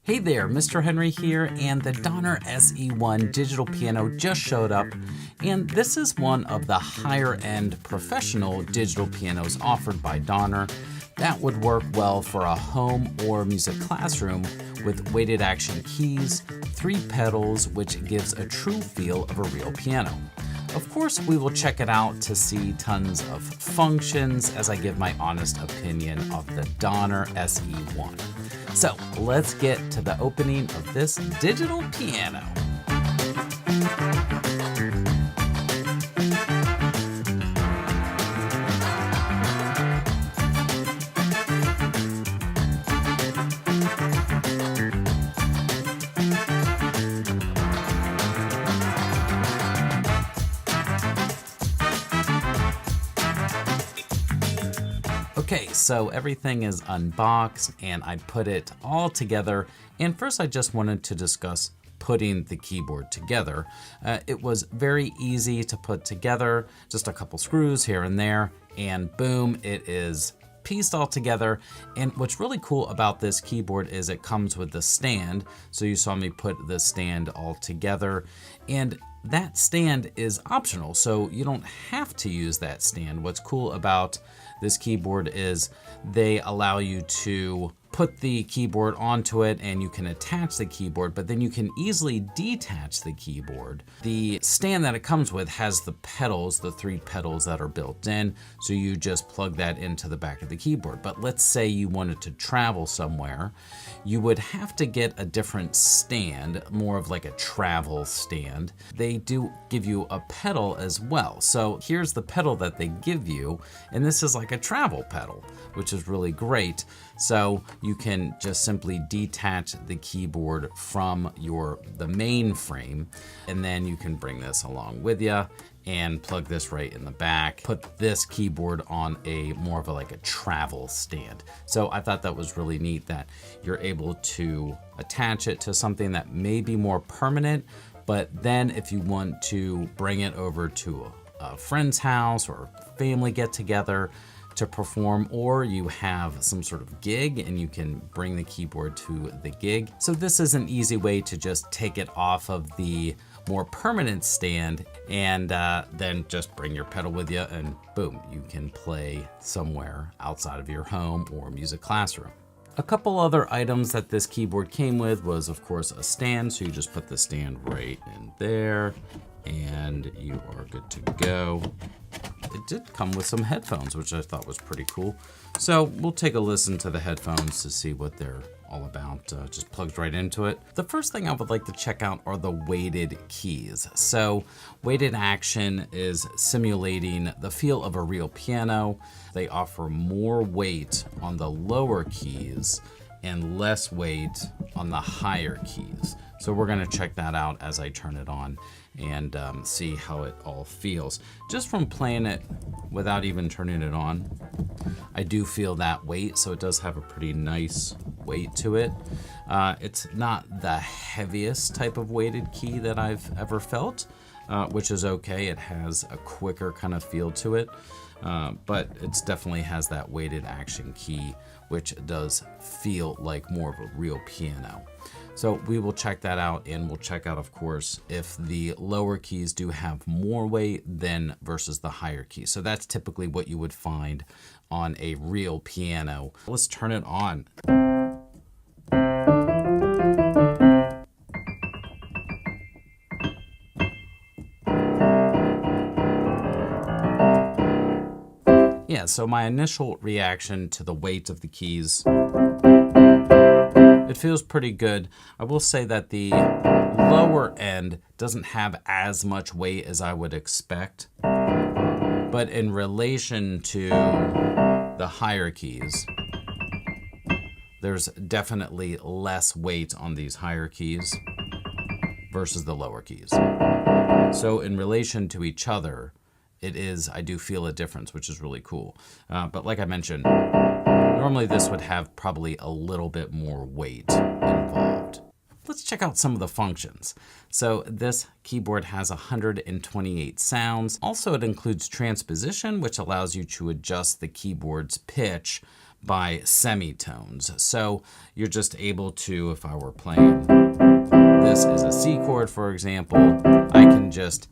Hey there, Mr. Henry here, and the Donner SE-1 digital piano just showed up, and this is one of the higher-end professional digital pianos offered by Donner that would work well for a home or music classroom with weighted action keys, 3 pedals, which gives a true feel of a real piano. Of course, we will check it out to see tons of functions as I give my honest opinion of the Donner SE-1. So let's get to the opening of this digital piano. Okay, so everything is unboxed and I put it all together. And first I just wanted to discuss putting the keyboard together. It was very easy to put together, just a couple screws here and there, and boom, it is pieced all together. And what's really cool about this keyboard is it comes with the stand. So you saw me put the stand all together, and that stand is optional, so you don't have to use that stand. What's cool about this keyboard is they allow you to put the keyboard onto it and you can attach the keyboard, but then you can easily detach the keyboard. The stand that it comes with has the pedals, the 3 pedals that are built in, so you just plug that into the back of the keyboard. But let's say you wanted to travel somewhere, you would have to get a different stand, more of like a travel stand. They do give you a pedal as well. So here's the pedal that they give you, and this is like a travel pedal, which is really great. So you can just simply detach the keyboard from the main frame, and then you can bring this along with you and plug this right in the back. Put this keyboard on a more of like a travel stand. So I thought that was really neat that you're able to attach it to something that may be more permanent, but then if you want to bring it over to a friend's house or family get together to perform, or you have some sort of gig and you can bring the keyboard to the gig. So this is an easy way to just take it off of the more permanent stand and then just bring your pedal with you and boom, you can play somewhere outside of your home or music classroom. A couple other items that this keyboard came with was of course a stand. So you just put the stand right in there and you are good to go. It did come with some headphones, which I thought was pretty cool. So we'll take a listen to the headphones to see what they're all about. Just plugged right into it. The first thing I would like to check out are the weighted keys. So weighted action is simulating the feel of a real piano. They offer more weight on the lower keys and less weight on the higher keys. So we're gonna check that out as I turn it on and see how it all feels. Just from playing it without even turning it on, I do feel that weight, so it does have a pretty nice weight to it. It's not the heaviest type of weighted key that I've ever felt, which is okay. It has a quicker kind of feel to it, but it definitely has that weighted action key, which does feel like more of a real piano. So we will check that out, and we'll check out, of course, if the lower keys do have more weight than versus the higher keys. So that's typically what you would find on a real piano. Let's turn it on. Yeah, so my initial reaction to the weight of the keys, it feels pretty good. I will say that the lower end doesn't have as much weight as I would expect, but in relation to the higher keys, there's definitely less weight on these higher keys versus the lower keys. So in relation to each other, I do feel a difference, which is really cool. But like I mentioned, normally this would have probably a little bit more weight involved. Let's check out some of the functions. So this keyboard has 128 sounds. Also, it includes transposition, which allows you to adjust the keyboard's pitch by semitones. So you're just able to, if I were playing this is a C chord, for example, I can just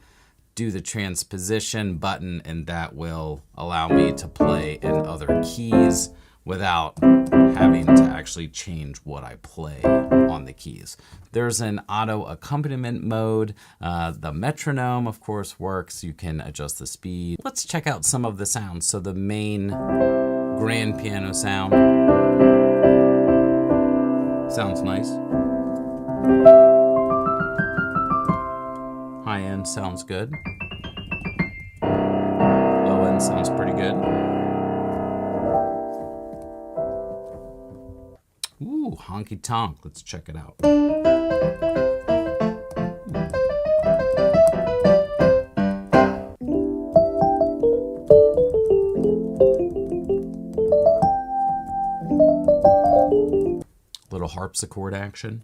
do the transposition button and that will allow me to play in other keys without having to actually change what I play on the keys. There's an auto accompaniment mode. The metronome, of course, works. You can adjust the speed. Let's check out some of the sounds. So the main grand piano sound sounds nice. High end sounds good. Low end sounds pretty good. Ooh, honky tonk. Let's check it out. Little harpsichord action.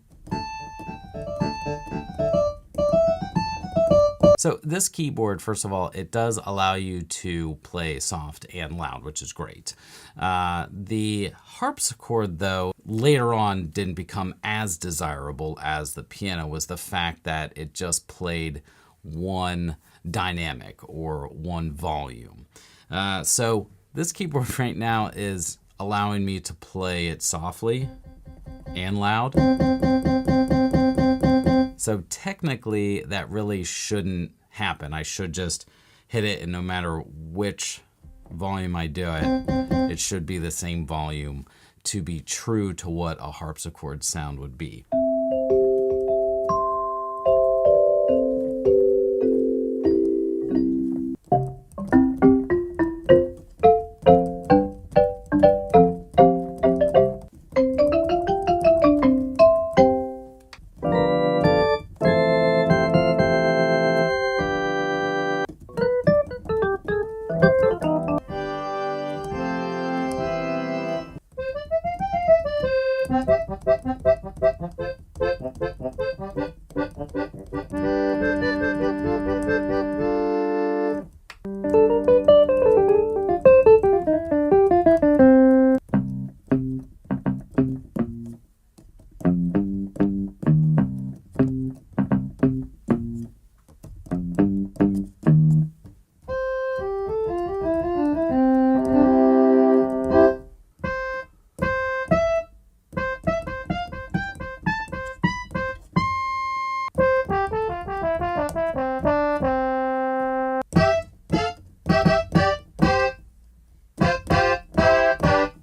So this keyboard, first of all, it does allow you to play soft and loud, which is great. The harpsichord, though, later on didn't become as desirable as the piano, was the fact that it just played one dynamic or one volume. So this keyboard right now is allowing me to play it softly and loud. So technically, that really shouldn't happen. I should just hit it, and no matter which volume I do it, it should be the same volume to be true to what a harpsichord sound would be.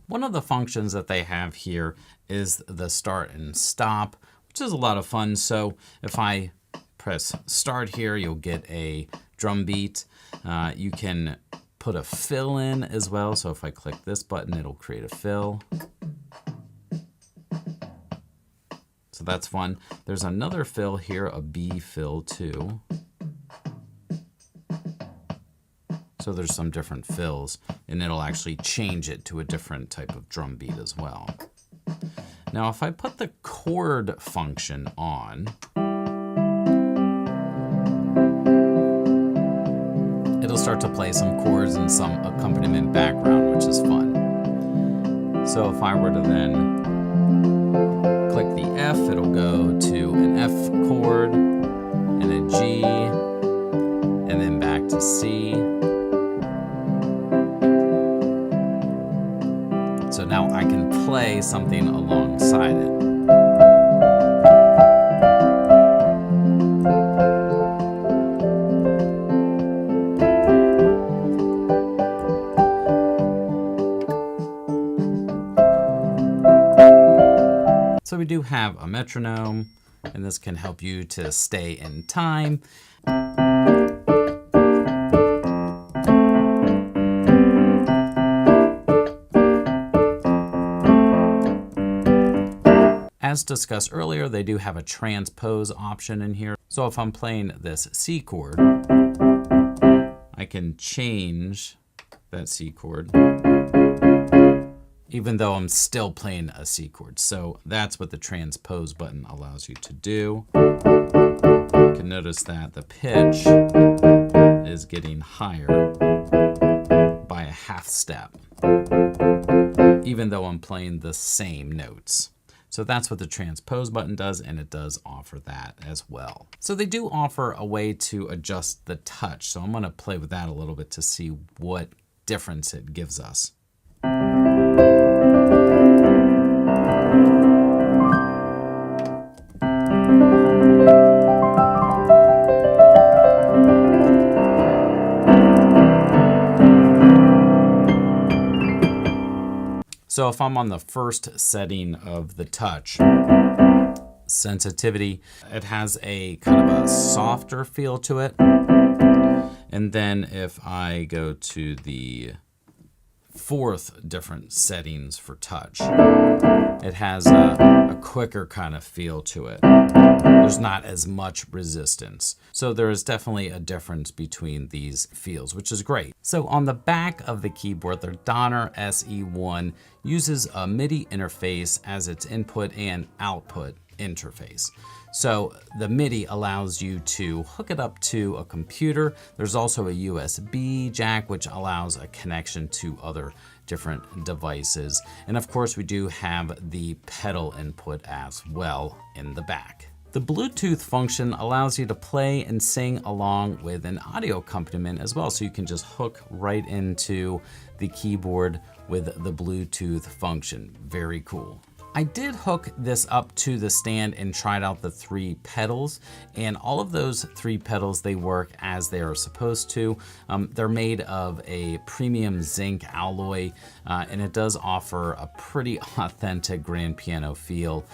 One of the functions that they have here is the start and stop, which is a lot of fun. So if I press start here, you'll get a drum beat. You can put a fill in as well. So if I click this button, it'll create a fill. So that's fun. There's another fill here, a B fill too. So there's some different fills, and it'll actually change it to a different type of drum beat as well. Now, if I put the chord function on, it'll start to play some chords and some accompaniment background, which is fun. So if I were to then click the F, it'll go to an F chord and a G, and then back to C. So now I can play something alongside it. So we do have a metronome, and this can help you to stay in time. As discussed earlier, they do have a transpose option in here. So if I'm playing this C chord, I can change that C chord, even though I'm still playing a C chord. So that's what the transpose button allows you to do. You can notice that the pitch is getting higher by a half step, even though I'm playing the same notes. So that's what the transpose button does, and it does offer that as well. So they do offer a way to adjust the touch. So I'm gonna play with that a little bit to see what difference it gives us. So if I'm on the first setting of the touch, sensitivity, it has a kind of a softer feel to it. And then if I go to the fourth different settings for touch, it has a quicker kind of feel to it. There's not as much resistance. So there is definitely a difference between these feels, which is great. So on the back of the keyboard, the Donner SE-1 uses a MIDI interface as its input and output interface. So the MIDI allows you to hook it up to a computer. There's also a USB jack, which allows a connection to other different devices. And of course, we do have the pedal input as well in the back. The Bluetooth function allows you to play and sing along with an audio accompaniment as well. So you can just hook right into the keyboard with the Bluetooth function. Very cool. I did hook this up to the stand and tried out the 3 pedals, and all of those 3 pedals, they work as they are supposed to. They're made of a premium zinc alloy, and it does offer a pretty authentic grand piano feel.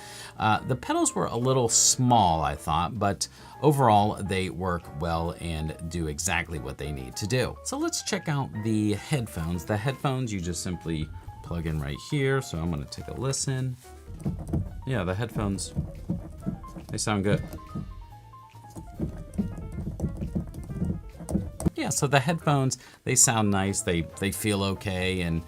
The pedals were a little small, I thought, but overall they work well and do exactly what they need to do. So let's check out the headphones. The headphones you just simply plug in right here. So I'm gonna take a listen. Yeah, the headphones, they sound good. Yeah, so the headphones, they sound nice, they feel okay, and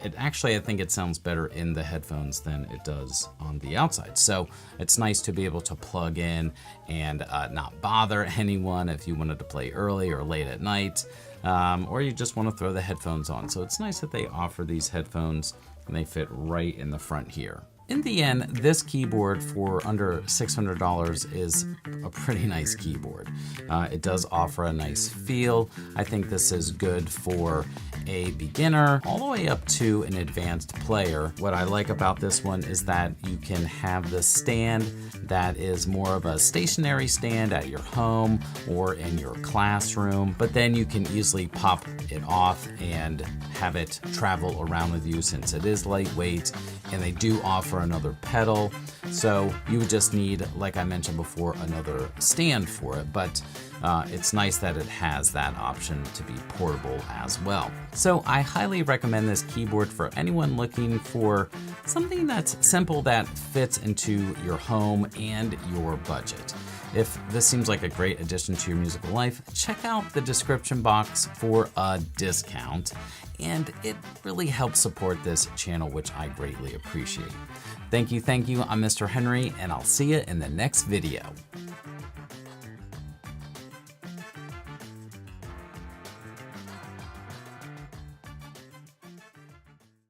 it actually, I think it sounds better in the headphones than it does on the outside. So it's nice to be able to plug in and not bother anyone if you wanted to play early or late at night, or you just want to throw the headphones on. So it's nice that they offer these headphones and they fit right in the front here. In the end, this keyboard for under $600 is a pretty nice keyboard. It does offer a nice feel. I think this is good for a beginner all the way up to an advanced player. What I like about this one is that you can have the stand that is more of a stationary stand at your home or in your classroom, but then you can easily pop it off and have it travel around with you since it is lightweight, and they do offer another pedal. So you would just need, like I mentioned before, another stand for it, but it's nice that it has that option to be portable as well. So I highly recommend this keyboard for anyone looking for something that's simple that fits into your home and your budget. If this seems like a great addition to your musical life, check out the description box for a discount, and it really helps support this channel, which I greatly appreciate. Thank you. I'm Mr. Henry, and I'll see you in the next video.